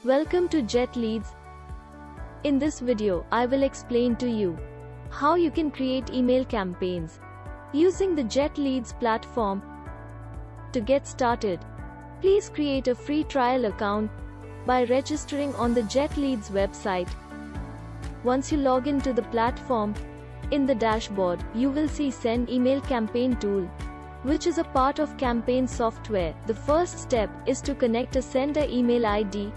Welcome to Jet Leads. In this video, I will explain to you how you can create email campaigns using the Jet Leads platform. To get started, please create a free trial account by registering on the Jet Leads website. Once you log into the platform, in the dashboard, you will see Send Email Campaign tool, which is a part of campaign software. The first step is to connect a sender email ID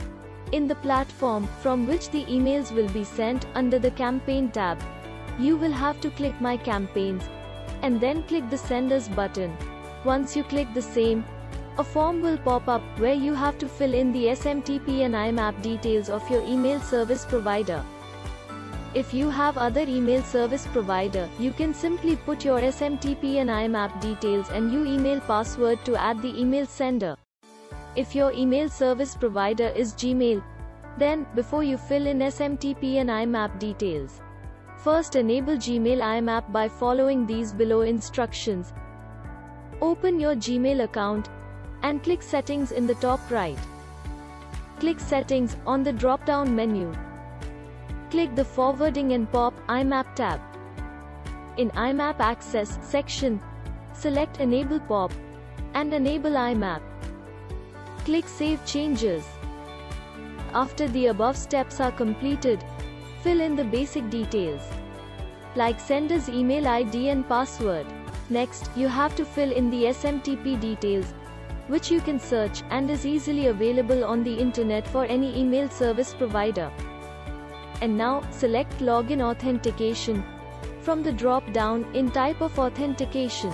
in the platform from which the emails will be sent. Under the campaign tab, you will have to click My Campaigns and then click the Senders button. Once you click the same, a form will pop up where you have to fill in the SMTP and IMAP details of your email service provider. If you have other email service provider, you can simply put your SMTP and IMAP details and your email password to add the email sender. If your email service provider is Gmail, then, before you fill in SMTP and IMAP details, first enable Gmail IMAP by following these below instructions. Open your Gmail account and click Settings in the top right. Click Settings on the drop-down menu. Click the Forwarding and POP IMAP tab. In IMAP Access section, select Enable POP and Enable IMAP. Click Save Changes. After the above steps are completed, fill in the basic details like sender's email ID and password. Next, you have to fill in the SMTP details, which you can search and is easily available on the internet for any email service provider. And now, select Login Authentication from the drop-down in Type of Authentication.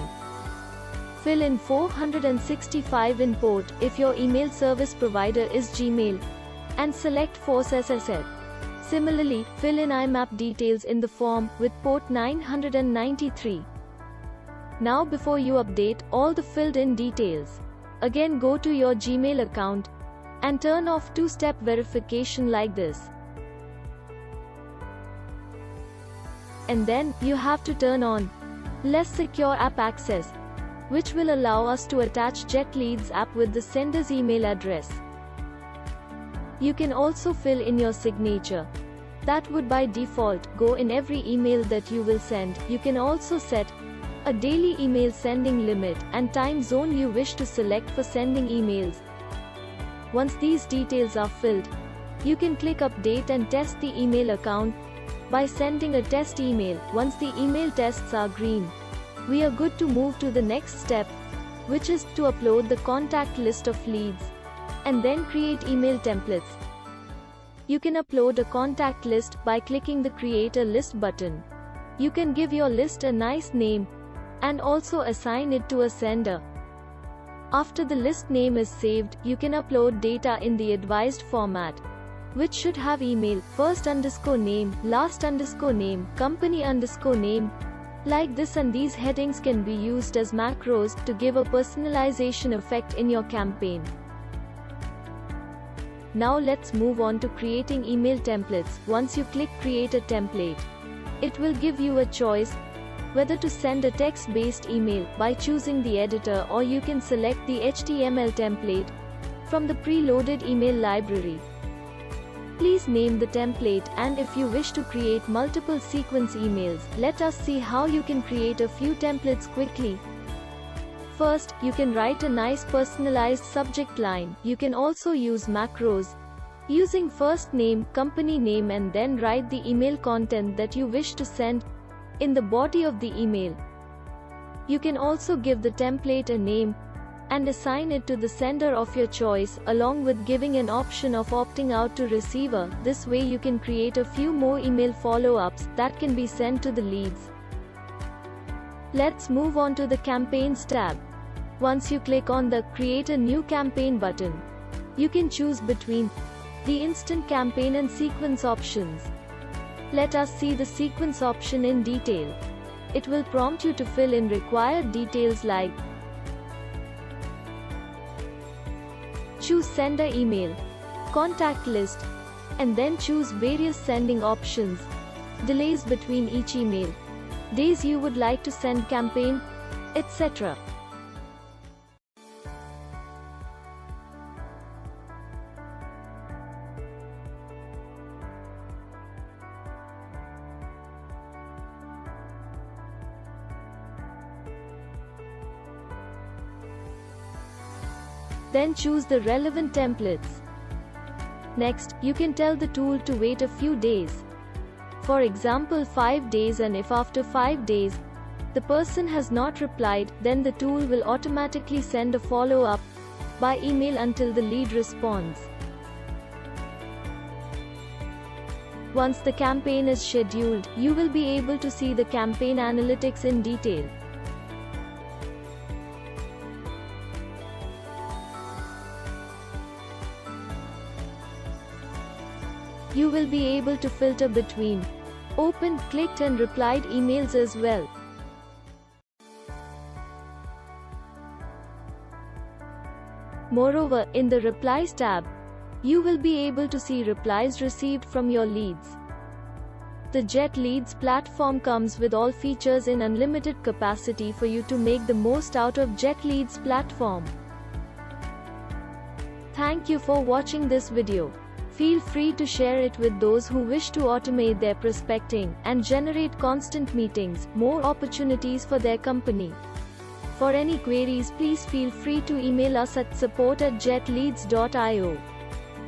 Fill in 465 in port if your email service provider is Gmail, and select Force SSL. Similarly, fill in IMAP details in the form with port 993. Now, before you update all the filled-in details, again go to your Gmail account and turn off two-step verification like this. And then, you have to turn on Less Secure App Access, which will allow us to attach Jet Leads app with the sender's email address. You can also fill in your signature. That would by default go in every email that you will send. You can also set a daily email sending limit and time zone you wish to select for sending emails. Once these details are filled, you can click Update and test the email account by sending a test email. Once the email tests are green, we are good to move to the next step, which is to upload the contact list of leads and then create email templates. You can upload a contact list by clicking the Create a List button. You can give your list a nice name and also assign it to a sender. After the list name is saved, you can upload data in the advised format, which should have email, first underscore name, last underscore name, company underscore name, like this, and these headings can be used as macros to give a personalization effect in your campaign. Now let's move on to creating email templates. Once you click Create a Template, it will give you a choice whether to send a text-based email by choosing the editor, or you can select the HTML template from the preloaded email library. Please name the template, and if you wish to create multiple sequence emails, let us see how you can create a few templates quickly. First, you can write a nice personalized subject line. You can also use macros using first name, company name, and then write the email content that you wish to send in the body of the email. You can also give the template a name and assign it to the sender of your choice, along with giving an option of opting out to receiver. This way you can create a few more email follow-ups that can be sent to the leads. Let's move on to the Campaigns tab. Once you click on the Create a New Campaign button, you can choose between the Instant Campaign and Sequence options. Let us see the Sequence option in detail. It will prompt you to fill in required details like choose sender email, contact list, and then choose various sending options, delays between each email, days you would like to send campaign, etc. Then choose the relevant templates. Next, you can tell the tool to wait a few days. For example, 5 days, and if after 5 days, the person has not replied, then the tool will automatically send a follow-up by email until the lead responds. Once the campaign is scheduled, you will be able to see the campaign analytics in detail. You will be able to filter between opened, clicked and replied emails as well. Moreover, in the Replies tab, you will be able to see replies received from your leads. The Jet Leads platform comes with all features in unlimited capacity for you to make the most out of Jet Leads platform. Thank you for watching this video. Feel free to share it with those who wish to automate their prospecting and generate constant meetings, more opportunities for their company. For any queries, please feel free to email us at support@jetleads.io.